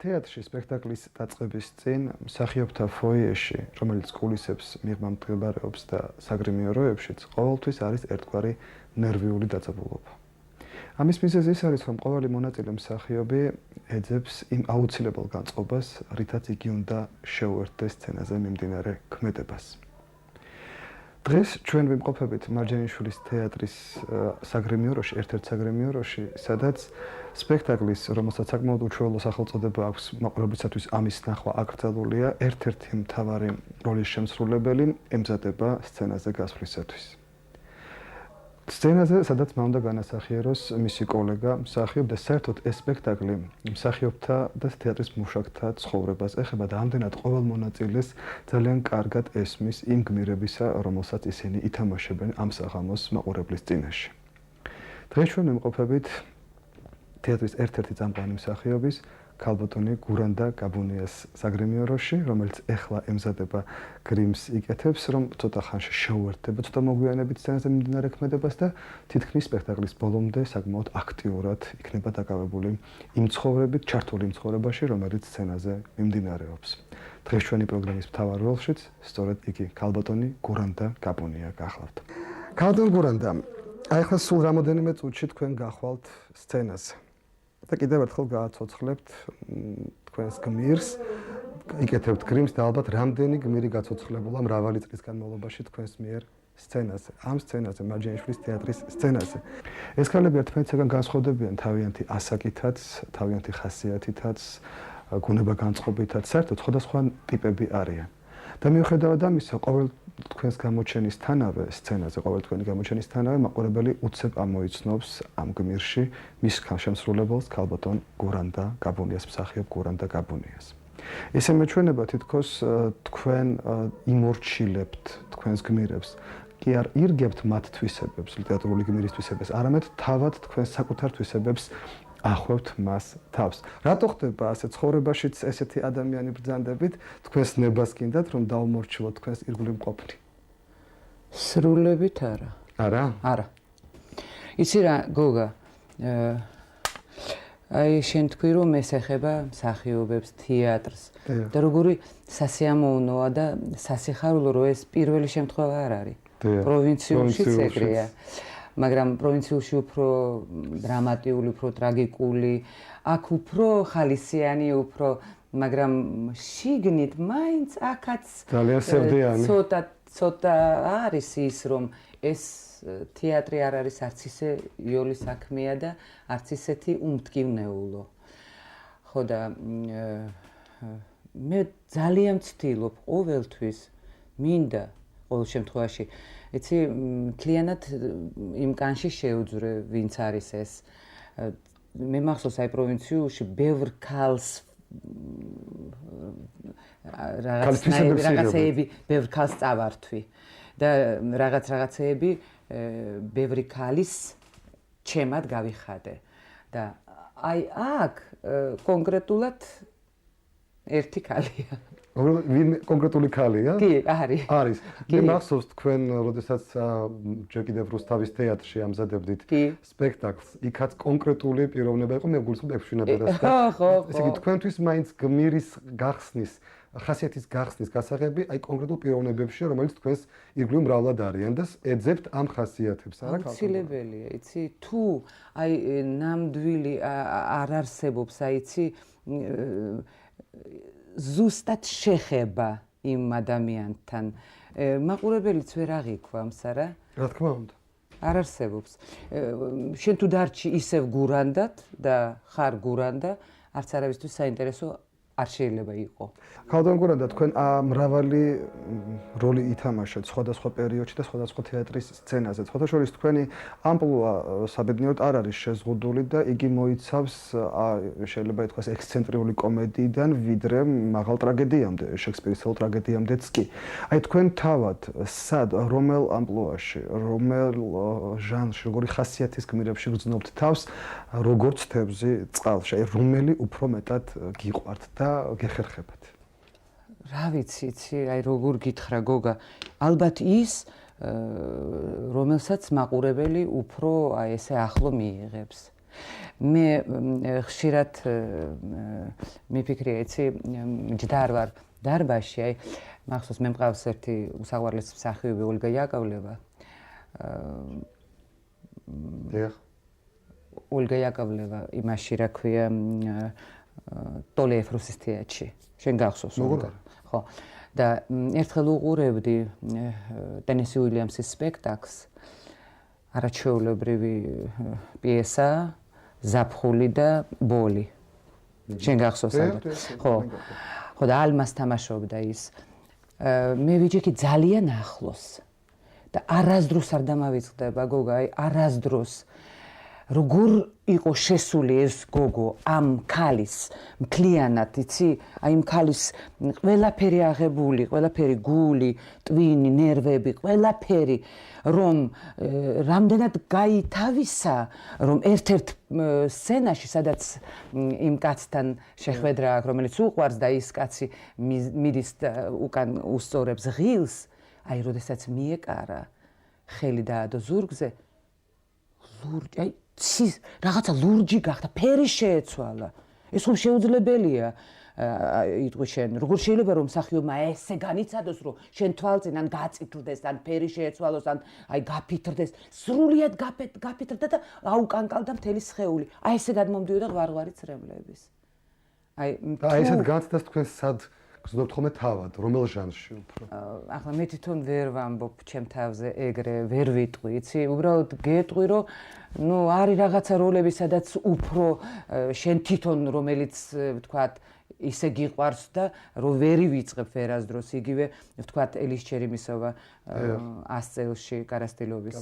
თეატრში სპექტაკლის დაწყების წინ მსახიობთა ფოიეში, რომელიც კულისებს მიღმა მდებარეობს და საგრიმიო როებშიც, ყოველთვის არის ერთგვარი ნერვიული დაძაბულობა. ამის მიზეზი ის არის, რომ ყოველი მონაწილე მსახიობი ეძებს იმ აუცილებელ განწყობას, რითაც იგი უნდა შეუერთდეს სცენაზე მიმდინარე ქმედებას. დღეს ჩვენ ვიმყოფებით მარჯანიშვილის თეატრის საგრიმიო როში, ერთ-ერთ საგრიმიო როში, სადაც სპექტაკლის, რომელსაც საკმაოდ უჩვეულო სახელწოდება აქვს მაყურებლისათვის ამის ნახვა აკრძალულია, ერთ-ერთი მთავარი როლის შემსრულებელი ემზადება სცენაზე გასვლისათვის. სცენაზე, სადაც მან უნდა განასახიეროს მისი კოლეგა, მსახიობ და საერთოდ ეს სპექტაკლი მსახიობთა და თეატრის მუშაკთა ცხოვრებას ეხება და ამდენად ყოველ მონაწილეს ძალიან კარგად ესმის იმ გმირებისა, რომელსაც ისინი ითამაშებენ ამ საღამოს მაყურებლის წინაშე. დღეს ჩვენ ვიმყოფებით თეატრის ერთ-ერთი წამყვანი მსახიობის ქალბატონი გურანდა გაბუნიას საგრიმიო როში, რომელიც ეხლა ემზადება გრიმს იკეთებს, რომ ცოტა ხანში შეუერთდება, ცოტა მოგვიანებით სცენაზე მიმდინარე ქმედებას და თითქმის სპექტაკლის ბოლომდე საკმაოდ აქტიურად იქნება დაკავებული იმ ცხოვრებით, ჩართული იმ ცხოვრებაში, რომელიც სცენაზე მიმდინარეობს. დღეს ჩვენი პროგრამის მთავარ როლშიც სწორედ იგი ქალბატონი გურანდა გაბუნია გახლავთ. ქალბატონ გურანდა, ახლა სულ რამოდენიმე წუთში თქვენ გახვალთ სცენაზე. და კიდევ ერთხელ გააცოცხლებთ თქვენს გმირს, იკეთებთ გრიმს და ალბათ რამდენი გმირი გაცოცხლებულა მრავალი წლის განმავლობაში თქვენს მიერ სცენაზე, ამ სცენაზე, მარჯანიშვილის თეატრის სცენაზე. ეს ქალები ერთმანეთისგან განსხვავდებიან თავიანთი ასაკითაც, თავიანთი ხასიათითაც, გუნება განწყობითაც, საერთოდ სხვადასხვა ტიპები არიან. და მიუხედავად ამისა, ყოველ თქვენს გამოჩენისთანავე სცენაზე, ყოველ თქვენი გამოჩენისთანავე მაყურებელი უცებ ამოიცნობს ამ გმირში მის შემსრულებელს ქალბატონ გურანდა გაბუნიას, მსახიობ გურანდა გაბუნიას. ესე მეჩვენება თითქოს თქვენ იმორჩილებთ თქვენს გმირებს, კი არ ირგებთ მათ თვისებებს, ლიტერატურული გმირის თვისებებს, არამედ თავად თქვენ საკუთარ თვისებებს ახვევთ მას თავს. რატო ხდება ასე ცხოვრებაშიც ესეთი ადამიანი ბრძანდებით, თქვენს ნებას გინდათ რომ დაუმორჩილოთ თქვენს ირგვლივ მყოფნი? სრულებით არა. არა? არა. იცი რა, გოგა, აი შენ თქვი რომ ეს ეხება მსახიობებს, თეატრს და როგორი სასიამოვნოა და სასიხარულო რომ ეს პირველი შემთხვევა არ არის. პროვინციულშიც ეგრეა. მაგრამ პროვინციულში უფრო დრამატიული, უფრო ტრაგიკული, აქ უფრო ხალისიანი, უფრო, მაგრამ შიგნით მაინც აქაც ძალიან სევდიანი. ცოტა არის ის, რომ ეს თეატრი არ არის არც ისე იოლი საქმეა და არც ისეთი უმტკივნეულო. ხო და მე ძალიან ვცდილობ ყოველთვის მინდა ყოველ შემთხვევაში იცი მთლიანად იმ კანში შეუძვრე ვინც არის ეს მე მახსოვს აი პროვინციულში ბევრ ქალს რაღაცეები ბევრ ქალს წავართვი და რაღაცეები ბევრი ქალის ჩემად გავიხადე და აი აქ კონკრეტულად ერთი ქალია კონკრეტული ქალია? კი, არის. არის. მე მახსოვს თქვენ, როდესაც ჯერ კიდევ რუსთავის თეატრში ამზადებდით სპექტაკლს, იქაც კონკრეტული პიროვნება იყო, მე გულისხმობ ექვშინაბედას და ესე იგი თქვენთვის მაინც გმირის გახსნის, ხასიათის გახსნის გასაღები აი კონკრეტულ პიროვნებებში, რომელიც თქვენს ირგვლივ მრავლად არიან და ეძებთ ამ ხასიათებს, არა? აუცილებელია, იცი, თუ აი ნამდვილი არ არსებობს, აი იცი ზუსტად შეხება იმ ადამიანთან. მაყურებელიც ვერ აღიქვამს, არა? რა თქმა უნდა. არ არსებობს. შენ თუ დარჩი ისევ გურანდად და ხარ გურანდა, არც არავისთვის საინტერესო არ შეიძლება იყო. ქალბატონ გურანდა, თქვენ მრავალი როლი ითამაშეთ სხვადასხვა პერიოდში და სხვადასხვა თეატრის სცენაზე. სხვადასხვა თქვენი ამპლუა საბედნიეროდ არ არის შეზღუდული და იგი მოიცავს შეიძლება ითქვას ექსცენტრიული კომედიიდან ვიდრე მაღალ ტრაგედიამდე, შექსპირისელ ტრაგედიამდეც კი. აი თქვენ თავად სად, რომელ ამპლუაში, რომელ ჟანრში, როგორი ხასიათის გმირებში გრძნობთ თავს, როგორც თევზი წყალში, აი რომელი უფრო მეტად გიყვართ და გეხერხებათ? რა ვიცი, აი როგორ გითხრა გოგა, ალბათ ის რომელსაც მაყურებელი უფრო აი ესე ახლო მიიღებს. მე ხშირად მიფიქრია, იცი, ჯდარ ვარ დარბაზში, აი მახსოვს მე მყავს ერთი უსაყვარლესი მსახიობი ოლგა იაკოვლევა. ოლგა იაკოვლევა იმაში რა ქვია ტოლე ეფროსის თეატრში. შენ გახსოვს ოლგა? ხო. და ერთხელ უყურებდი ტენესი უილიამსის სპექტაკლს. არაჩვეულებრივი პიესა, ზაფხული და ბოლი. შენ გახსოვს? ხო. ხო და ალმას თამაშობდა ის. მე ვიჯექი ძალიან ახლოს და არასდროს არ დამავიწყდება გოგა, აი არასდროს როგორ იყო შესული ეს გოგო ამ ქალის მთლიანად, იცი, აი იმ ქალის ყველაფერი აღებული, ყველაფერი გული, ტვინი, ნერვები, ყველაფერი რომ რამდენად გაითავისა, რომ ერთ-ერთ სცენაში, სადაც იმ კაცთან შეხვედრა აქვს, რომელიც უყვარს და ის კაცი მიდის უკან უსწორებს ღილს, აი როდესაც მიეკარა, ხელი დაადო ზურგზე, ლურჯი, აი რაღაცა ლურჯი გახდა, ფერი შეეცვალა. ეს ხომ შეუძლებელია. იტყვი შენ, როგორ შეიძლება რომ მსახიობმა ესე განიცადოს, რომ შენ თვალწინ ან გაწითრდეს, ან ფერი შეეცვალოს, ან აი გაფითრდეს, სრულიად გაფითრდა და აუკანკალდა მთელი სხეული. აი ესე გადმომდიოდა ღვარღვარი ცრემლების. აი ესეთ განცდას თქვენ სად გზნობთ ხოლმე თავად, რომელ ჟანრში უფრო? ახლა მე თვითონ ვერ ვამბობ ჩემ თავზე ეგრე, ვერ ვიტყვი, იცი, უბრალოდ გეტყვი, რომ ნუ არის რაღაცა როლები, სადაც უფრო შენ თვითონ რომელიც ვთქვათ ისე გიყვარს და რომ ვერი ვიწყებ ვერასდროს იგივე ვთქვათ ელის ჩერიმისოვა 100 წელში კარასტილობის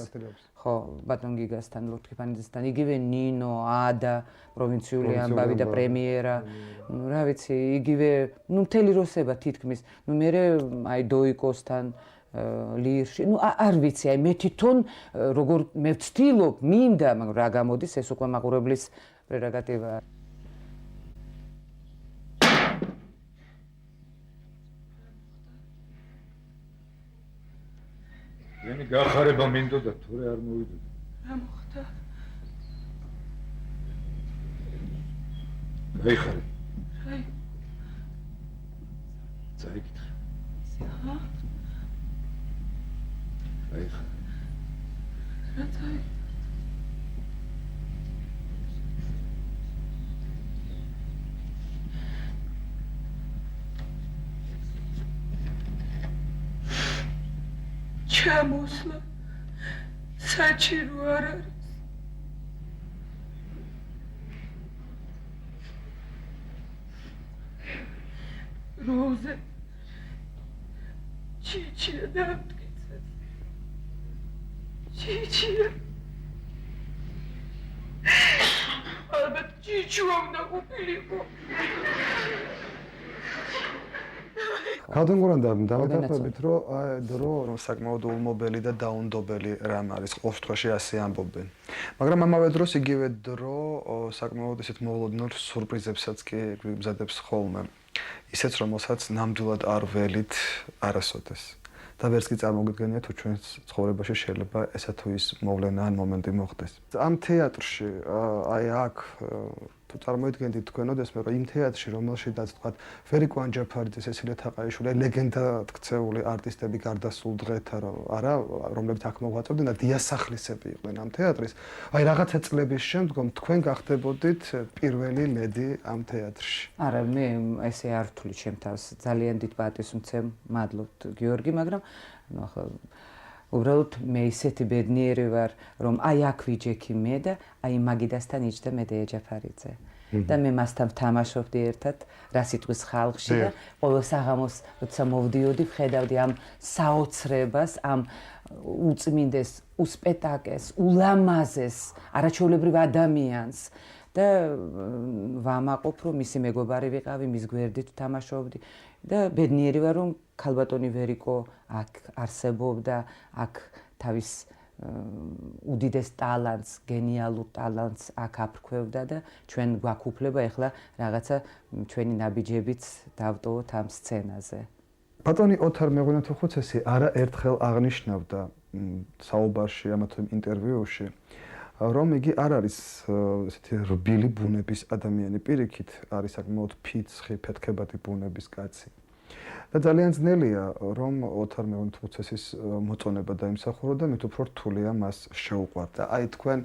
ხო ბატონ გიგასთან ლორთქიფანიძესთან იგივე ნინო ადა პროვინციული ამბავი და პრემიერა რა ვიცი იგივე ნუ მთელი როსება თითქმის ნუ მე აი დოიკოსთან ლირში ნუ არ ვიცი აი მე თვითონ როგორ მე ვცდილობ მინდა მაგრამ რა გამოდის ეს უკვე მაყურებლის პრეროგატივაა ზენი გახარება მინდოდა თორე არ მოვიდოდი. რა მოხდა? გაიხარე. რაი? წაიკითხე. ხა? გაიხარე. რა წაი? ჩამოსლა საჭირო არ არის როზე ჩიჩია დამტკიცე ჩიჩია ალბათ ჩიჩუა უნდა ყოფილიყო ქალდუნგურანდა დამეთანხმებით რომ საკმაოდ ულმობელი და დაუნდობელი რამ არის ყოველ შემთხვევაში ასე ამბობენ მაგრამ ამავე დროს იგივე დრო საკმაოდ ისეთ მოულოდნელ სურპრიზებსაც კი გვიმზადებს ხოლმე ისეც რომელსაც ნამდვილად არ ველით არასოდეს და ვერც კი წარმოგიდგენია თუ ჩვენს ცხოვრებაში შეიძლება ესა თუ ის მოვლენა ან მომენტი მოხდეს ამ თეატრში აი აქ თუ წარმოიდგენთ თქვენოდეს მე რომ იმ თეატრში რომელშიდაც თქვა ფერი კვანჯაფარიძე სესილია თაყაიშვილი ლეგენდად ქცეული არტისტები გარდასულ დღეთა არა რომლებიც აქ მოღვაწეობდნენ და დიასახლისები იყვნენ ამ თეატრის აი რაღაცა წლების შემდგომ თქვენ გახდებოდით პირველი ლედი ამ თეატრში არა მე ესე არ ვთვლი ჩემ თავს ძალიან დიდ პატივს ვცემ მადლობთ გიორგი მაგრამ ნუ ახლა უბრალოდ მე ისეთი ბედნიერი ვარ რომ აი აქ ვიჯექი მე და აი მაგიდასთან იჯდა მედეა ჯაფარიძე და მე მასთან ვთამაშობდი ერთად რა სიტყვის ხალხში და ყოველ საღამოს როცა მოვდიოდი ვხედავდი ამ საოცრებას ამ უწმინდეს უსპეტაკეს ულამაზეს არაჩვეულებრივ ადამიანს და ვამაყობ რომ მისი მეგობარი ვიყავი მის გვერდით ვთამაშობდი და ბედნიერი ვარ რომ ქალბატონი ვერიკო აქ არსებობდა აქ თავის უდიდეს ტალანტს გენიალურ ტალანტს აქ აფრქვევდა და ჩვენ გვაქვს უფლება ეხლა რაღაცა ჩვენი ნაბიჯებიც დავტოვოთ ამ სცენაზე ბატონი ოთარ მეღვინეთუხუცესი არა ერთხელ აღნიშნავდა საუბარში ამა თუ იმ ინტერვიუში რომ იგი არ არის ესეთი რბილი ბუნების ადამიანი, პირიქით არის საკმაოდ ფიცხი, ფეთქებადი ბუნების კაცი. და ძალიან ძნელია, რომ ოთარ მეუნთუცესის მოწონება დაიმსახურო და მით უფრო რთულია მას შეუყვარდა. აი თქვენ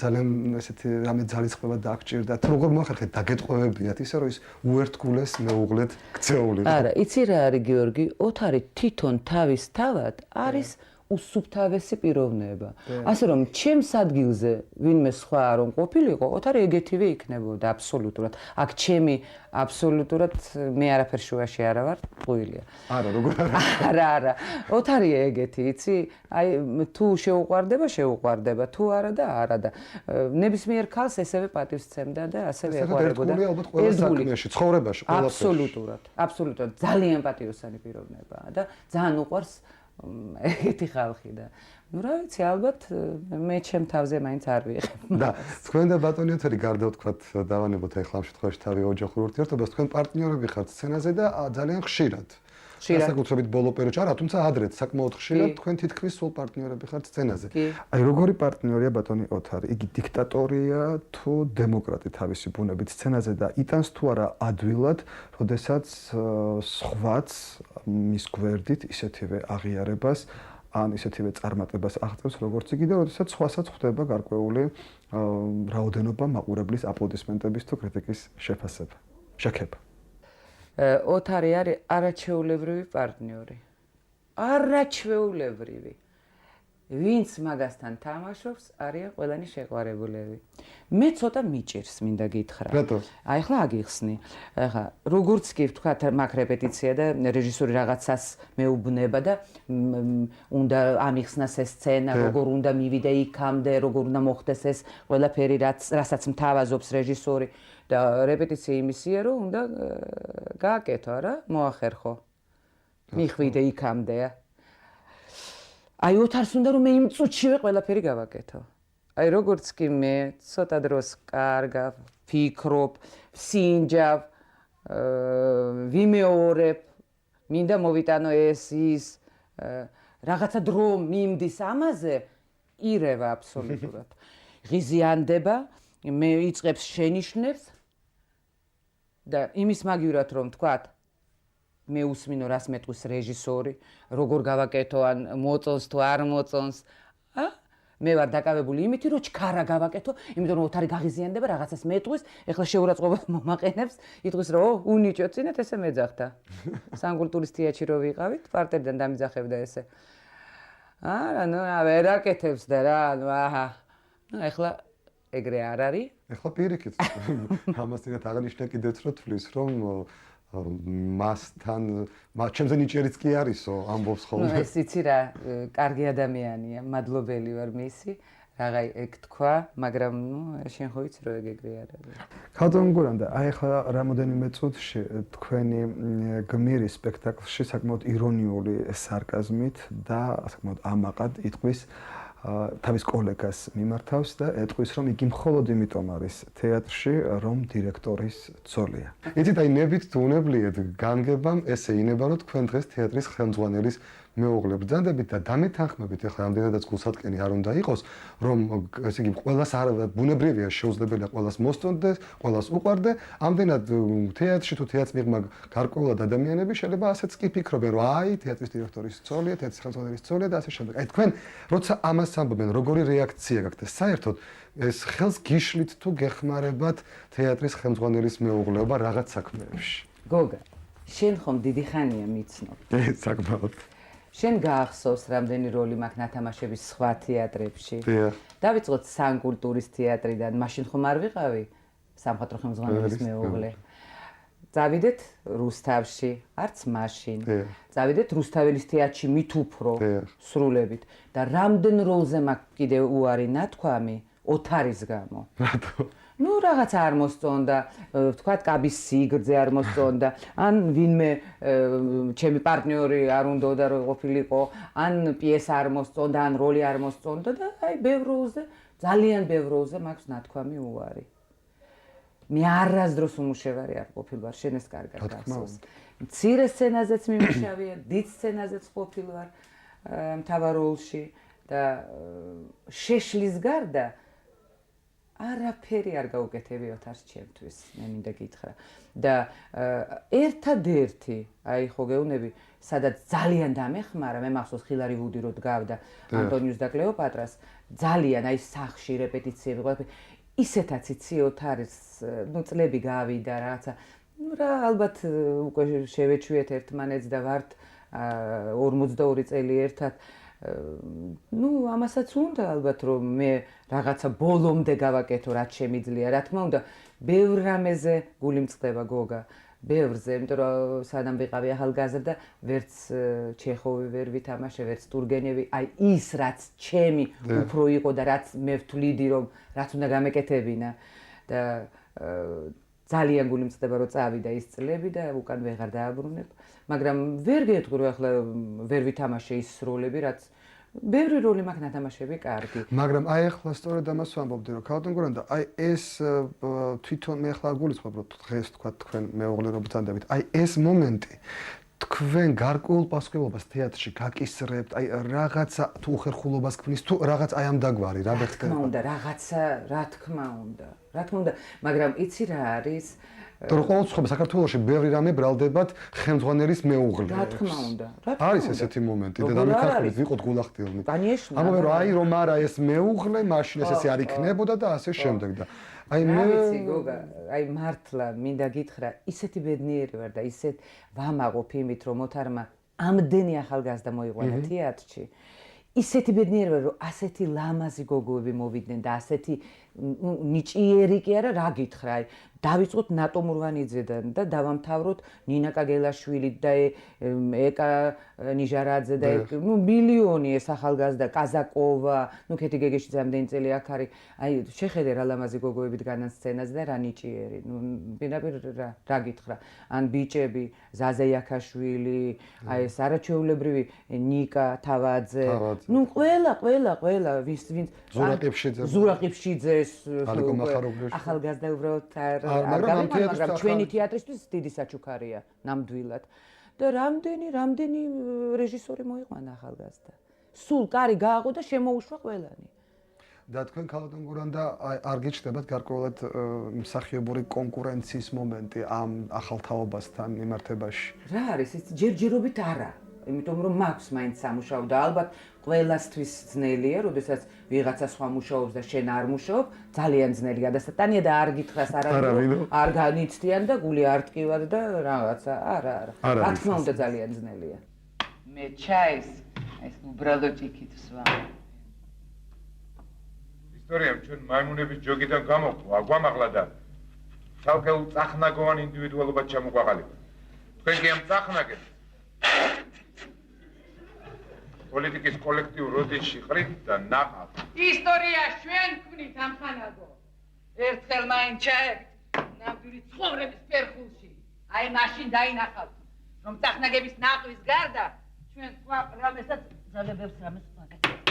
ძალიან ესეთი რამე ძალისხმევა დააგჭირდათ, როგორ მოახერხეთ დაგეტყვევებიათ, ისე რომ ის უერთგულეს მეუღლედ ქცეულიყო. არა, იცი რა არის გიორგი, ოთარი თვითონ თავის თავად არის უსუფთავესი პიროვნება. ასე რომ ჩემს ადგილზე ვინმე სხვა რომ ყოფილიყო, ოთარი ეგეთივე იქნებოდა აბსოლუტურად. აქ ჩემი აბსოლუტურად მე არაფერ შუაში არა ვარ, ტყუილია. არა, როგორ არა? არა. ოთარია ეგეთი, იცი? აი თუ შეუყვარდება, თუ არა და არა და ნებისმიერ ქალს ესევე პატივს სცემდა და ასევე ეყვარებოდა. ალბათ ყველა საქმეში, ცხოვრებაში, ყველაფერში. აბსოლუტურად ძალიან პატიოსანი პიროვნებაა და ძალიან უყვარს ეგეთი ხალხი და ნუ რა ვიცი ალბათ მე ჩემ თავზე მაინც არ ვიღებ. და თქვენ და ბატონი ოთარი გარდა ვთქვათ დავანებოთ ახლა ამ შემთხვევაში თავი ოჯახურ ურთიერთობას, თქვენ პარტნიორები ხართ სცენაზე და ძალიან ხშირად. განსაკუთრებით ბოლო პერიოდში არა, თუმცა ადრეც საკმაოდ ხშირად თქვენ თითქმის სულ პარტნიორები ხართ სცენაზე. აი როგორი პარტნიორია ბატონი ოთარი? იგი დიქტატორია თუ დემოკრატი თავისი ბუნებით სცენაზე და იტანს თუ არა ადვილად, როდესაც სხვაც მის გვერდით ისეთივე აღიარებას ან ისეთივე წარმატებას აღწევს როგორც იგი და როდესაც სხვასაც ხვდება გარკვეული რაოდენობა მაყურებლის აპლოდისმენტების თუ კრიტიკის შექება. ოთარი არის არაჩვეულებრივი პარტნიორი. არაჩვეულებრივი. ვინც მაგასთან თამაშობს, არიან ყველანი შეყვარებულები. მე ცოტა მიჭირს, მინდა გითხრა. აი ახლა აგიხსნი. ახლა როგორც კი ვთქვა, მაგ რეპეტიცია და რეჟისორი რაღაცას მეუბნება და უნდა ამიხსნას ეს სცენა, როგორ უნდა მივიდე იქამდე, როგორ უნდა მოხდეს ეს ყველაფერი, რასაც მთავაზობს რეჟისორი. და რეპეტიცია იმისია, რომ უნდა გააკეთო რა, მოახერხო. მიხვიდე იქამდე. აი ოთარს უნდა რომ მე იმ წუთშივე ყველაფერი გავაკეთო. აი როგორც კი მე ცოტა დროს კარგა, ფიქრობ, სინჯავ, ვიმეორებ, მინდა მოვიტანო ეს ის რაღაცა დრო მიმდის ამაზე, ირევა აბსოლუტურად. ღიზიანდება, მე იწყებს შენიშვნებს და იმის მაგივრად რომ თქვათ მე უსმინო რას მეტყვის რეჟისორი, როგორ გავაკეთო ან მოწონს თუ არ მოწონს. მე ვარ დაკავებული იმით, რომ ჩქარა გავაკეთო, იმიტომ რომ ოთარი გაღიზიანდება, რაღაცას მეტყვის, ეხლა შეურაცხყოფას მომაყენებს, იტყვის რომ უნიჭო წინათ ესე მეძახდა. სანგულტურის თეატრში რო ვიყავით, პარტერიდან დამიძახებდა ესე. არა, ნუ ვერ აკეთებს და რა, ნუ აჰა. ნუ ეხლა ეგრე არ არის. ეხლა პირიქით. ამასთანაც აღნიშნა კიდეც რომ თვლის რომ მასთან ჩემზე ნიჭიერიც კი არისო, ამბობს ხოლმე. ნუ ეს იცი რა, კარგი ადამიანია, მადლობელი ვარ მისი. რაღა ეგ თქვა, მაგრამ ნუ შენ ხო ვიცი რომ ეგრე არ არის. ხალხთან გურანდა, აი ახლა რამოდენიმე წუთში თქვენი გმირი სპექტაკლში საკმაოდ ირონიული სარკაზმით და საკმაოდ ამაყად იტყვის თავის კოლეგას მიმართავს და ეტყვის რომ იგი მხოლოდ იმიტომ არის თეატრში, რომ დირექტორის ცოლია. იცით, აი ნებით თუ უნებლიეთ განგებამ ესე ინება რომ თქვენ დღეს თეატრის ხელმძღვანელის მეუღლე ბრძანდებით და დამეთანხმებით, ეხლა რამდენადაც გულსატკენი არ უნდა იყოს, რომ ესე იგი ყველას არ ბუნებრივია შეუძლებელია ყველას მოსწონდეს, ყველას უყვარდე, ამდენად თეატრში თუ თეატრს მიღმა გარკვეულად ადამიანები შეიძლება ასეც კი ფიქრობენ, რომ აი თეატრის დირექტორის ცოლია, თეატრის ხელმძღვანელის ცოლია და ასე შემდეგ. აი თქვენ როცა ამას ამბობენ, როგორი რეაქცია გაქვთ და საერთოდ ეს ხელს გიშლით თუ გეხმარებათ თეატრის ხელმძღვანელის მეუღლეობა რაღაც საქმეებში? გოგა, შენ ხომ დიდი ხანია მიცნობ. საკმაოდ. შენ გაახსოვს რამდენი როლი მაქვს ნათამაშების სხვა თეატრებში? დიახ. დავიწყოთ სანგულტურის თეატრიდან, მაშინ ხომ არ ვიყავი სამხატვრო ხელმძღვანელის მეუღლე. წავიდეთ რუსთავში, არც მაშინ. წავიდეთ რუსთაველის თეატრში მით უფრო სრულებით და რამდენ როლზე მაქვს კიდე უარი ნათქვამი ოთარის გამო. რატო? ნუ რაღაც არ მოსწონდა, ვთქვათ, კაბის სიგრძე არ მოსწონდა, ან ვინმე ჩემი პარტნიორი არ უნდა რომ ყოფილიყო, ან პიესა არ მოსწონდა, ან როლი არ მოსწონდა და აი ბევრ როლზე, ძალიან ბევრ როლზე მაქვს ნათქვამი უარი. მე არასდროს უმუშევარი არ ყოფილვარ, შენ ეს კარგად გახსოვს. მცირე სცენაზეც მიმუშავია, დიდ სცენაზეც ყოფილვარ მთავარ როლში და შეშლის გარდა არაფერი არ გაუკეთებიოთ არც ჩემთვის, მე მინდა გითხრა. და ერთადერთი, აი ხო გეუბნები, სადაც ძალიან დამეხმარა, მე მახსოვს ხილარი ვუდი რო დგავდა ანტონიუს და კლეოპატრას, ძალიან აი სახში რეპეტიციები ყველაფერი ისეთაც ციოთ არის, წლები გავიდა რაღაცა. რა ალბათ უკვე შევეჩვიეთ ერთმანეთს და ვართ 42 წელი ერთად. ამასაც უნდა ალბათ რომ მე რაღაცა ბოლომდე გავაკეთო რაც შემიძლია. რა თქმა უნდა, ბევრ რამეზე გული მწყდება გოგა. ბევრზე, იმიტომ რომ სანამ ვიყავი ახალგაზრდა, ვერც ჩეხოვი ვერ ვითამაშე, ვერც ტურგენევი, აი ის რაც ჩემი უფრო იყო და რაც მე ვთვლიდი რომ რაც უნდა გამეკეთებინა და ძალიან გული მწყდება რომ წავიდა ის წლები და უკან ვეღარ დააბრუნებ, მაგრამ ვერ გეტყვი რომ ახლა ვერ ვითამაშე ის როლები, რაც ბევრი როლი მაქვს ნათამაშები კარგი. მაგრამ აი ახლა სწორედ ამას ვამბობდი რომ ქალბატონ გურამდა, აი ეს თვითონ მე ახლა გულისხმობ რომ დღეს თქვა თქვენ მეუღლერობთან დავით, აი ეს მომენტი თქვენ გარკვეულ პასუხისმგებლობას თეატრში გაკისრებთ, აი რაღაცა თუ უხერხულობას ქმნის, თუ რაღაც აი ამ დაგვარი რა ხდება. რა უნდა რაღაცა, რა თქმა უნდა, მაგრამ იცი რა არის? თორე ყოველ ცხოვრება საქართველოში ბევრი რამე ბრალდებათ ხელმძღვანელის მეუღლე. რა თქმა უნდა. არის ესეთი მომენტი და დამეკარგებით ვიყოთ გულახდილნი. განიშნა. ამბობენ რომ აი რომ არა ეს მეუღლე, მაშინ ეს არ იქნებოდა და ასე შემდეგ და აი მე ვიცი გოგა, აი მართლა მინდა გითხრა, ისეთი ბედნიერი ვარ და ისეთ ვამაყობ იმით რომ მოთარმა ამდენი ახალგაზრდა მოიყვანა თეატრში. ისეთი ბედნიერი ვარ რომ ასეთი ლამაზი გოგოები მოვიდნენ და ასეთი ნიჭიერი კი არა რა გითხრა, აი დავიწყოთ ნატო მურვანიძედან და დავამთავროთ ნინა კაგელაშვილით და ეკა ნიჟარაძე და მილიონი ეს ახალგაზრდა კაზაკოვა, კეთი გეგეშიძე ამდენი წელი აქ არის. აი შეხედე რა ლამაზი გოგოები დგანან სცენაზე და რა ნიჭიერი. პირდაპირ რა გითხრა. ან ბიჭები, ზაზა იაქაშვილი, აი ეს არაჩვეულებრივი ნიკა თავაძე. ყველა ვინც ზურაყიფშიძე ახალგაზრდა უბრალოდ მაგრამ ჩვენი თეატრისთვის დიდი საჩუქარია ნამდვილად და რამდენი რეჟისორი მოიყვანა ახალგაზრდა სულ კარი გააღო და შემოუშვა ყველანი და თქვენ ქალბატონ გურამდა არ გიჩნდებათ გარკვეულად მსახიობური კონკურენციის მომენტი ამ ახალთაობასთან მიმართებაში რა არის ეს ჯერჯერობით არა იმიტომ რომ მაქვს მაინც სამუშაო და ალბათ ყველასთვის ძნელია, როდესაც ვიღაცა სხვა მუშაობს და შენ არ მუშაობ, ძალიან ძნელი გადასატანია და არ გითხრას არ განიცდიან და გული არ ტკივარ და რაღაცა, არა. რა თქმა უნდა ძალიან ძნელია. მე ჩაის ეს უბრალოდ ჭიქით ვსვა. ისტორიამ ჩვენ მაიმუნების ჯოგიდან გამოყვა, აგვამაღლა და ცალკეულ წახნაგოვან ინდივიდუალობას ჩამოგვაყალიბა. თქვენ კი ამ წახნაგებს პოლიტიკის კოლექტივ როდეში ყრით და ნაყავ. ისტორია ჩვენ გვქნით ამ ხანაგო. ერთხელ მაინც ჩაებით ნამდვილი ცხოვრების ფერხულში. აი მაშინ დაინახავთ, რომ წახნაგების ნაყვის გარდა ჩვენ სხვა რამესაც ძალებებს რამეს ვაკეთებთ.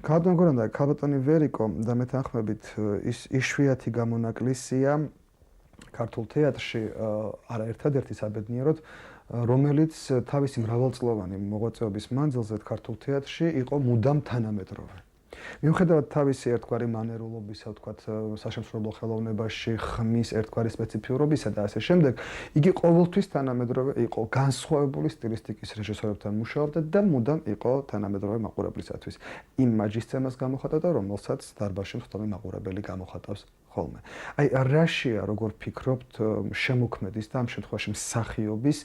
ქალბატონ გურამდა, ქალბატონი ვერიკო და მეთანხმებით ის იშვიათი გამონაკლისია ქართულ თეატრში არა ერთადერთი საბედნიეროდ რომელიც თავისი მრავალწლოვანი მოღვაწეობის მანძილზე ქართულ თეატრში იყო მუდამ თანამედროვე. მიუხედავად თავისი ერთგვარი მანერულობისა, ვთქვათ, საშემსრულებლო ხელოვნებაში, ხმის ერთგვარი სპეციფიურობისა და ასე შემდეგ, იგი ყოველთვის თანამედროვე იყო, განსხვავებული სტილისტიკის რეჟისორებთან მუშაობდა და მუდამ იყო თანამედროვე მაყურებლისათვის. იმ მაჯისცემას გამოხატავდა, რომელსაც დარბაზში მხოლოდ მაყურებელი გამოხატავს ხოლმე. აი რაშია, როგორ ფიქრობთ, შემოქმედის და ამ შემთხვევაში მსახიობის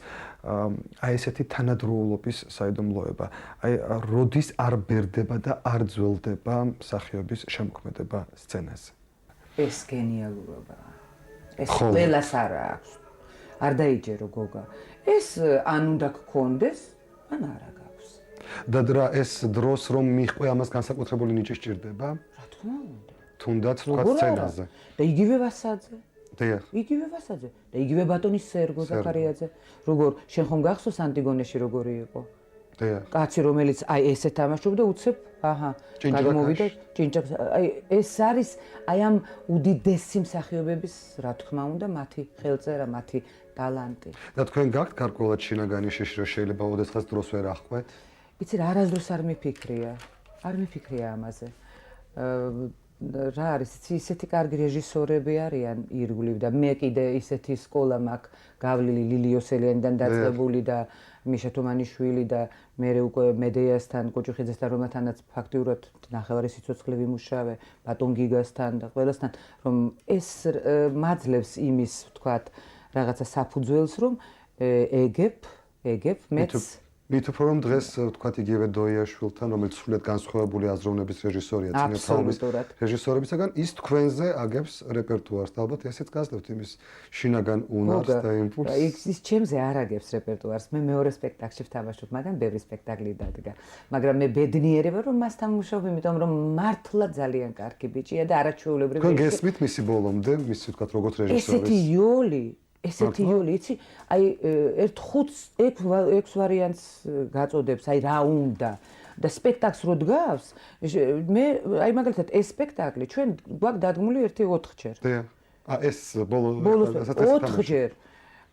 აი ესეთი თანადროულობის საიდუმლოება. აი როდის არ ბერდება და არ ძველდება მსახიობის შემოქმედება სცენაზე. ეს გენიალურობაა. ეს ყველას არ აქვს. არ დაიჯერო გოგა. ეს ან უნდა გქონდეს, ან არა გაქვს. და ეს დროს რომ მიყვე ამას განსაკუთრებული ნიჭი სჭირდება? რა თქმა უნდა. თუნდაც თქვა სცენაზე. და იგივე ვასაძე. დიახ. იგივე ვასაძე და იგივე ბატონი სერგო ზაქარიაძე. როგორ შენ ხომ გახსოვს ანტიგონეში როგორი იყო? დიახ. კაცი რომელიც აი ესე თამაშობდა უცებ, გადმოვიდა ჭინჭაკს. აი ეს არის აი ამ უდიდესი მსახიობების, რა თქმა უნდა, მათი ხელწერა, მათი ტალანტი. და თქვენ გაქვთ გარკვეულად შინაგანი შეშ რომ შეიძლება ოდესღაც დროს ვერ ახყვეთ? იცი რა, არასდროს არ მიფიქრია ამაზე. რა არის ისეთი კარგი რეჟისორები არიან ირგვლივ და მე კიდე ისეთი სკოლა მაქვს გავლილი ლილიოსელიანიდან დაწყებული და მიშა თუმანიშვილი და მე უკვე მედეასთან კოჭუხიძესთან რომელთანაც ფაქტიურად ნახევარი სიცოცხლე ვიმუშავე ბატონ გიგასთან და ყველასთან რომ ეს მაძლევს იმის ვთქვათ რაღაცა საფუძველს რომ ეგებ მეც მით უფრო რომ დღეს ვთქვათ იგივე დოიაშვილთან რომელიც სრულიად განსხვავებული აზროვნების რეჟისორია წინათაობის რეჟისორებისაგან ის თქვენზე აგებს რეპერტუარს და ალბათ ესეც გაძლევთ იმის შინაგან უნარს და იმპულსს ის ჩემზე არ აგებს რეპერტუარს მე მეორე სპექტაკლში ვთამაშობ მაგრამ ბევრი სპექტაკლი დადგა მაგრამ მე ბედნიერი ვარ რომ მასთან მუშაობ იმიტომ რომ მართლა ძალიან კარგი ბიჭია და არაჩვეულებრივი თქვენ გესმით მისი ბოლომდე მისი ვთქვათ როგორც რეჟისორის ესეთი იოლი, იცი, აი ერთ 5-6 ვარიანტს გაწოდებს, აი რა უნდა და სპექტაკლს რო დგავს, მე აი მაგალითად ეს სპექტაკლი ჩვენ გვაქვს დადგმული 4-ჯერ. ეს ბოლოს 4-ჯერ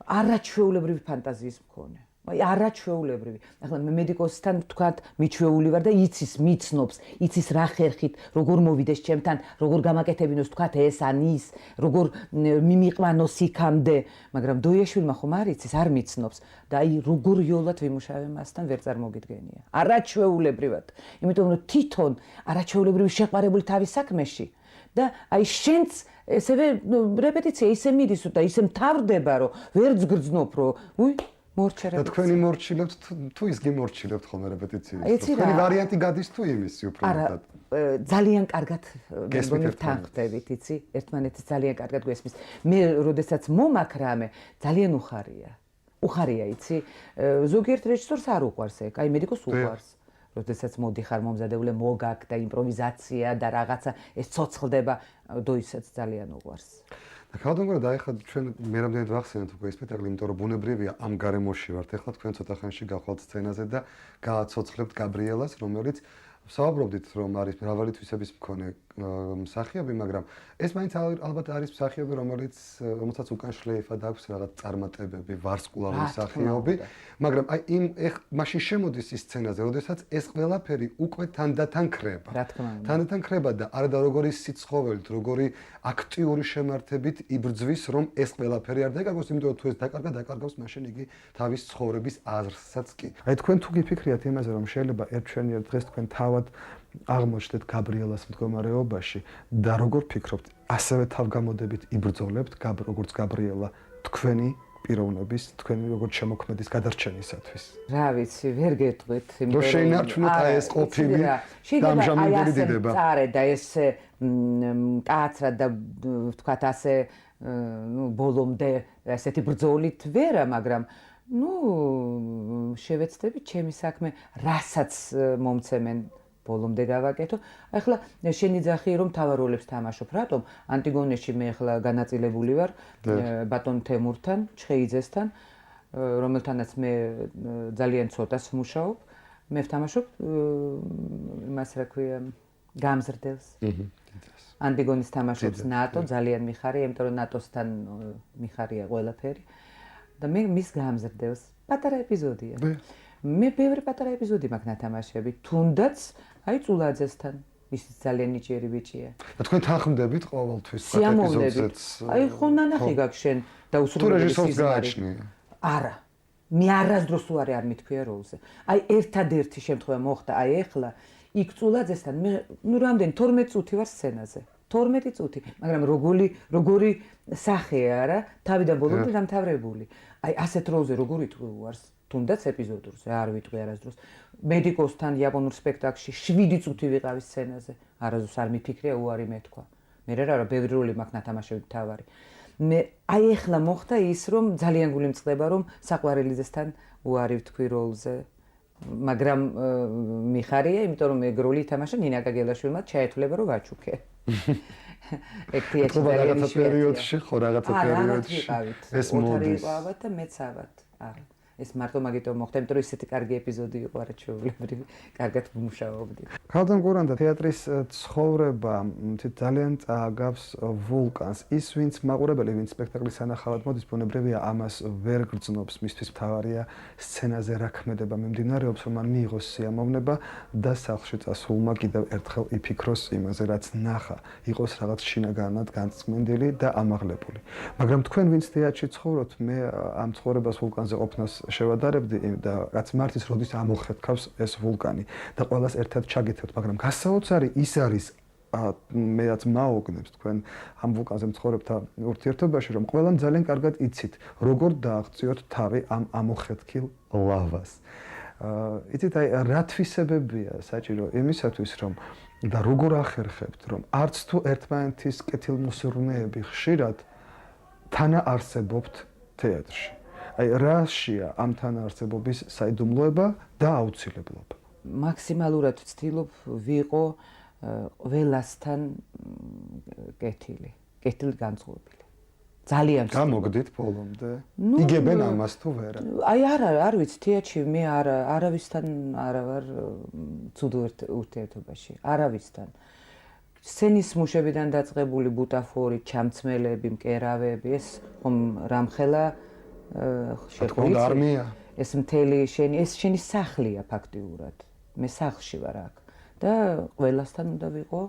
არაჩვეულებრივი ფანტაზიის მქონე. აი არაჩვეულებრივი. ახლა მე მედიკოსთან ვთქვათ, მიჩვეული ვარ და იცის, მიცნობს, იცის რა ხერხით, როგორ მოვიდეს ჩემთან, როგორ გამაკეთებინოს ვთქვათ ეს ან ის, როგორ მიმიყვანოს იქამდე, მაგრამ დოიაშვილმა ხომ არ იცის, არ მიცნობს და აი როგორ იოლად ვიმუშავე მასთან ვერ წარმოგიდგენია. არაჩვეულებრივად. იმიტომ რომ თვითონ არაჩვეულებრივი შეყვარებული თავის საქმეში და აი შენც ესევე რეპეტიცია ისე მიდის და ისე მთავრდება რომ ვერ გძგრძნობ რომ და თქვენი მორჩილებთ თუ ის გიმორჩილებთ ხოლმე რეპეტიციას თქვენი ვარიანტი გადის თუ იმისი უფრო მეტად ძალიან კარგად მეგონი თანხდებით იცი ერთმანეთის ძალიან კარგად გვესმის მე როდესაც მომაქ რამე ძალიან უხარია იცი ზოგიერთ რეჟისორს არ უყვარს ეგ აი მედიკოს უყვარს როდესაც მოდიხარ მომზადებული მოგაკ და იმპროვიზაცია და რაღაცა ეს ცოცხლდება დოისაც ძალიან უყვარს და ხალხმა დაიხა ჩვენ მე რამდენად ვახსენეთ უკვე ეს სპექტაკლი, იმიტომ რომ ბუნებრივია ამ გარემოში ვართ. ეხლა თქვენ ცოტა ხანში გავხვალთ სცენაზე და გააცოცხლებთ გაბრიელას, რომელიც საუბრობდით რომ არის მრავალი თვისების მქონე მსახიობი, მაგრამ ეს მაინც ალბათ არის მსახიობი, რომელსაც უკან შლეიფად აქვს რაღაც წარმატებები, ვარსკვლავი მსახიობი, მაგრამ აი იმ მაშინ შემოდის ის სცენაზე, როდესაც ეს ყველაფერი უკვე თანდათან ქრება. რა თქმა უნდა. თანდათან ქრება და არა და როგორი სიცხოველით, როგორი აქტიური შემართებით იბრძვის, რომ ეს ყველაფერი არ დაკარგოს, იმიტომ რომ თუ ეს დაკარგავს, მაშინ იგი თავის ცხოვრების აზრსაც კი. აი თქვენ თუ გიფიქრიათ იმაზე, რომ შეიძლება ერთჩვენიერ დღეს თქვენ თავად აღმოჩნდეთ გაბრიელას მდგომარეობაში და როგორ ფიქრობთ, ასევე თავგამოდებით იბრძოლებთ როგორც გაბრიელა თქვენი პიროვნების, თქვენი როგორც შემოქმედის გადარჩენისათვის. რა ვიცი, ვერ გეტყვით, იმიტომ რომ შეინარჩუნოთ აი ეს ყოფილი დამჟამებელი დიდება. წარე და ეს კაცრად და ვთქვათ ასე ბოლომდე ესეთი ბრძოლით ვერა, მაგრამ შევეცდები ჩემი საქმე რასაც მომცემენ ბოლომდე გავაკეთო. ახლა შენი ძახი რომ თავარ როლებს თამაშობ, რატომ? ანტიგონეში მე ახლა განაწილებული ვარ ბატონ თემურთან, ჩხეიძესთან, რომელთანაც მე ძალიან ცოტას ვმუშაობ. მე ვთამაშობ იმას რა ქვია, გამზრდელს. ანტიგონის თამაშობს ნატო, ძალიან მიხარია, იმიტომ რომ ნატოსთან მიხარია ყველაფერი. და მე მის გამზრდელს პატარა ეპიზოდია. მე ბევრი პატარა ეპიზოდი მაქვს ნათამაშები, თუნდაც აი წულაძესთან, ის ძალიან ნიჭიერი ბიჭია. და თქვენ თანხმდებით ყოველთვის ეპიზოდზეც? აი ხო ნანახი გაქვს შენ და უსრულებელი სიზმარი. არა. მე არასდროს უარი არ მithქვია როლზე. აი ერთადერთი შემთხვევა მოხდა, აი ეხლა იქ წულაძესთან მე რამდენი 12 წუთი ვარ სცენაზე. 12 წუთი, მაგრამ როგორი სახეა რა, თავიდან ბოლომდე დამთავრებული. აი ასეთ როლზე როგორ იტყვი უარს, თუნდაც ეპიზოდურზე, არ ვიტყვი არასდროს. მედიკოსთან იაპონურ სპექტაკლში 7 წუთი ვიყავი სცენაზე. არასდროს არ მიფიქრია უარი მეთქვა. მე რა ბევრი როლი მაქვს ნათამაშები თავარი. მე აი ეხლა მოხდა ის, რომ ძალიან გული მწყდება, რომ საყვარელიძესთან უარი ვთქვი როლზე. მაგრამ მიხარია, იმიტომ რომ ეგ როლი ითამაშა ნინა გაგელაშვილმა, ჩაეთვლება რომ ვაჩუქე. რაღაცა პერიოდში, ხო რაღაცა პერიოდში. ეს მოდის. ოთარი იყავათ და მეც ავად. არა. ეს მარტო მაგიტომ მოხდა, იმიტომ რომ ისეთი კარგი ეპიზოდი იყო არაჩვეულებრივი, კარგად ვმუშაობდი. ქალთან გურანდა თეატრის ცხოვრება ძალიან წააგავს ვულკანს. ის ვინც მაყურებელი, ვინც სპექტაკლის სანახავად მოდის, ბუნებრივია ამას ვერ გრძნობს, მისთვის მთავარია სცენაზე რა ქმედება მიმდინარეობს, რომ მან მიიღოს სიამოვნება და სახლში წასულმა კიდევ ერთხელ იფიქროს იმაზე, რაც ნახა, იყოს რაღაც შინაგანად განწმენდილი და ამაღლებული. მაგრამ თქვენ ვინც თეატრში ცხოვრობთ, მე ამ ცხოვრებას ვულკანზე ყოფნას შევადარებდი და რაც მარტის როდის ამოხეთქავს ეს ვულკანი და ყველას ერთად ჩაგითევთ, მაგრამ გასაოცარი ის არის მეც მაოგნებს თქვენ ამ ვულკანზე მცხოვრებთა ურთიერთობაში, რომ ყველამ ძალიან კარგად იცით, როგორ დააღწიოთ თავი ამ ამოხეთქილ ლავას. იცით, აი რა თვისებებია საჭირო იმისათვის, რომ და როგორ ახერხებთ, რომ არც თუ ერთმანეთის კეთილმოსურნეები ხშირად თანაარსებობთ თეატრში. აი რაშია ამ თანაარსებობის საიდუმლოება და აუცილებლობა? მაქსიმალურად ვცდილობ ვიყო ყველასთან კეთილი განწყობილი. ძალიან გამოგდით ბოლომდე. იგებენ ამას თუ ვერა? აი არ ვიცი, თეატრში მე არავისთან არა ვარ ცუდ ურთიერთობაში, არავისთან. სცენის მუშებიდან დაწყებული ბუტაფორი, ჩამცმელები, მკერავები, ეს ხომ რამხელა შეხვდა არმია. ეს მთელი ეს შენი სახლია ფაქტიურად. მე სახლში ვარ აქ და ყველასთან უნდა ვიყო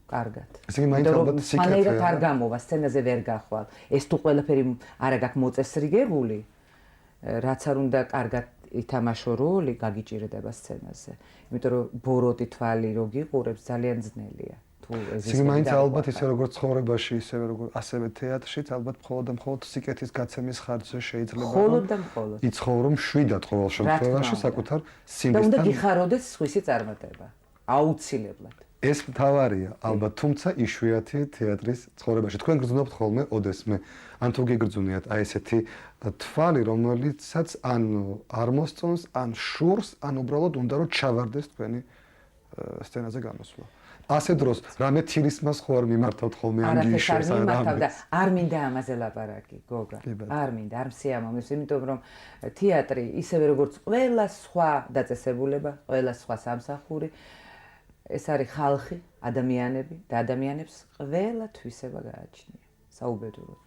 კარგად. ესე იგი მაინც ალბათ სიკეთეა. არ გამოვა სცენაზე ვერ გახვალ. ეს თუ ყველაფერი არ აქვს მოწესრიგებული, რაც არ უნდა კარგად ითამაშო როლი, გაგიჭირდება სცენაზე. იმიტომ რომ ბოროტი თვალი რო გიყურებს ძალიან ძნელია. თუ ესე იგი მაინც ალბათ ისე როგორც ცხოვრებაში, ისევე როგორც ასევე თეატრშიც ალბათ მხოლოდ და მხოლოდ სიკეთის გაცემის ხარჯზე შეიძლება მხოლოდ და მხოლოდ იცხოვრო მშვიდად ყოველ შემთხვევაში საკუთარ სიმბისთან. და უნდა გიხაროდეს სხვისი წარმატება. აუცილებლად. ეს მთავარია, ალბათ, თუმცა იშვიათი თეატრის ცხოვრებაში. თქვენ გრძნობთ ხოლმე ოდესმე, ან თუ გიგრძნიათ აი ესეთი თვალი, რომელიცაც ან არ მოსწონს, ან შურს, ან უბრალოდ უნდა რომ ჩავარდეს თქვენი სცენაზე გამოსვლა. ასე დროს, რამე თილისმას ხო არ მიმართავთ ხოლმე ამ გიშეს ან რამე. არ მინდა ამაზე ლაპარაკი, გოგა. არ მინდა, არ მსიამოვნებს, იმიტომ რომ თეატრი ისევე როგორც ყველა სხვა დაწესებულება, ყველა სხვა სამსახური ეს არის ხალხი, ადამიანები და ადამიანებს ყველა თვისება გააჩნია. საუბედუროდ.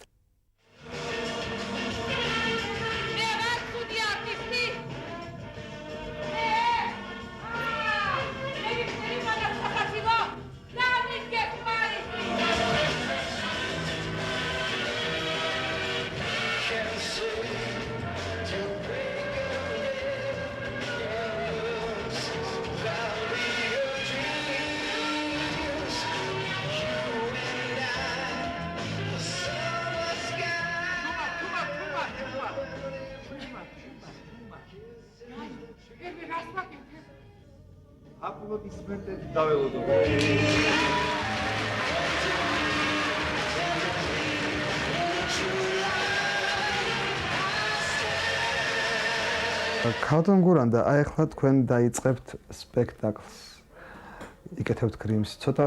აპლოდისმენტები დაველოდო. ქალთან გურანდა, აი ახლა თქვენ დაიწყებთ სპექტაკლს. იკეთებთ გრიმს. ცოტა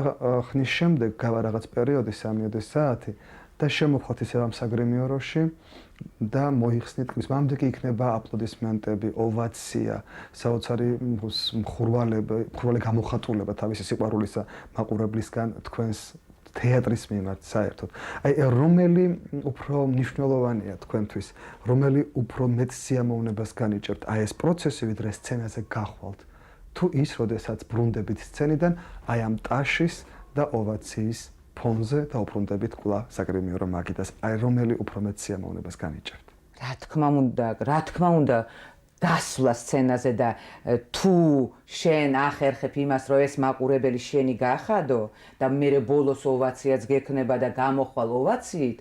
ხნის შემდეგ გავა რაღაც პერიოდი 3-4 საათი და შემოვხოთ ისევ ამ საგრემიოროში და მოიხსნით გრიმს. მამდე კი იქნება აპლოდისმენტები, ოვაცია, საოცარი მხურვალე გამოხატულება თავისი სიყვარულისა მაყურებლისგან თქვენს თეატრის მიმართ საერთოდ. აი რომელი უფრო მნიშვნელოვანია თქვენთვის, რომელი უფრო მეტ სიამოვნებას განიჭერთ, აი ეს პროცესი ვიდრე სცენაზე გახვალთ, თუ ის, როდესაც ბრუნდებით სცენიდან, აი ამ ტაშის და ოვაციის ფონზე და უბრუნდებით კვლავ საგრემიორო მაგიდას, აი რომელი უფრო მეტ სიამოვნებას განიჭერთ. რა თქმა უნდა, დასვლა სცენაზე და თუ შენ ახერხებ იმას, რომ ეს მაყურებელი შენი გახადო და მე ბოლოს ოვაციაც გექნება და გამოხვალ ოვაციით,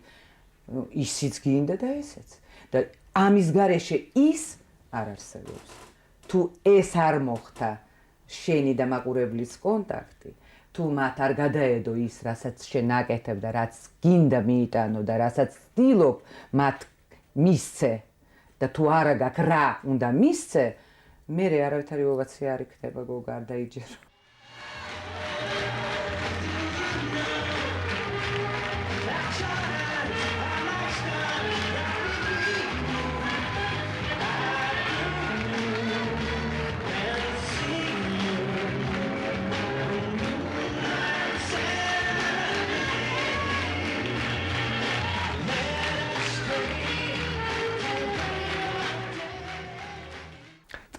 ისიც გინდა და ესეც. და ამის გარეშე ის არ არსებობს. თუ ეს არ მოხდა შენი და მაყურებლის კონტაქტი, თუ მათ არ გადაედო ის, რასაც შენ აკეთებ და რაც გინდა მიიტანო და რასაც ცდილობ მათ მისცე და თუ არა გაქვს რა უნდა მისცე, მე არავითარი ოვაცია არ იქნება გოგა, არ დაიჯერო.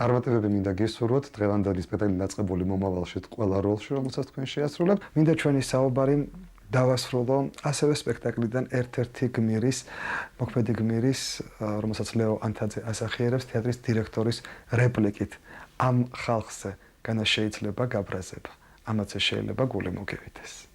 წარმატებები მინდა გისურვოთ დღევანდელი სპექტაკლის დაწყებული მომავალში ყველა როლში, რომელსაც თქვენ შეასრულებთ. მინდა ჩვენი საუბარი დავასრულო ასევე სპექტაკლიდან ერთ-ერთი გმირის, მოქმედი გმირის, რომელსაც ლეო ანთაძე ასახიერებს თეატრის დირექტორის რეპლიკით. ამ ხალხზე განა შეიძლება გაბრაზება. ამაზე შეიძლება გული მოგევიდეს.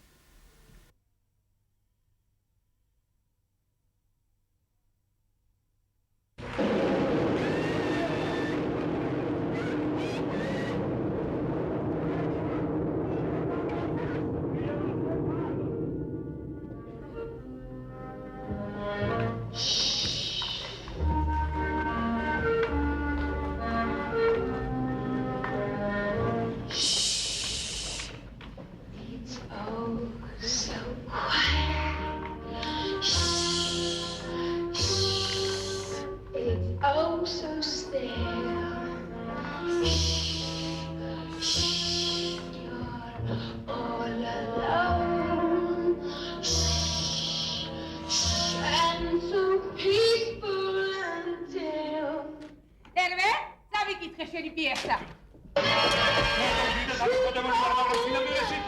Serve? Sabe que te cheri pieza. No, no, no, no, no, no, no, no, no, no, no,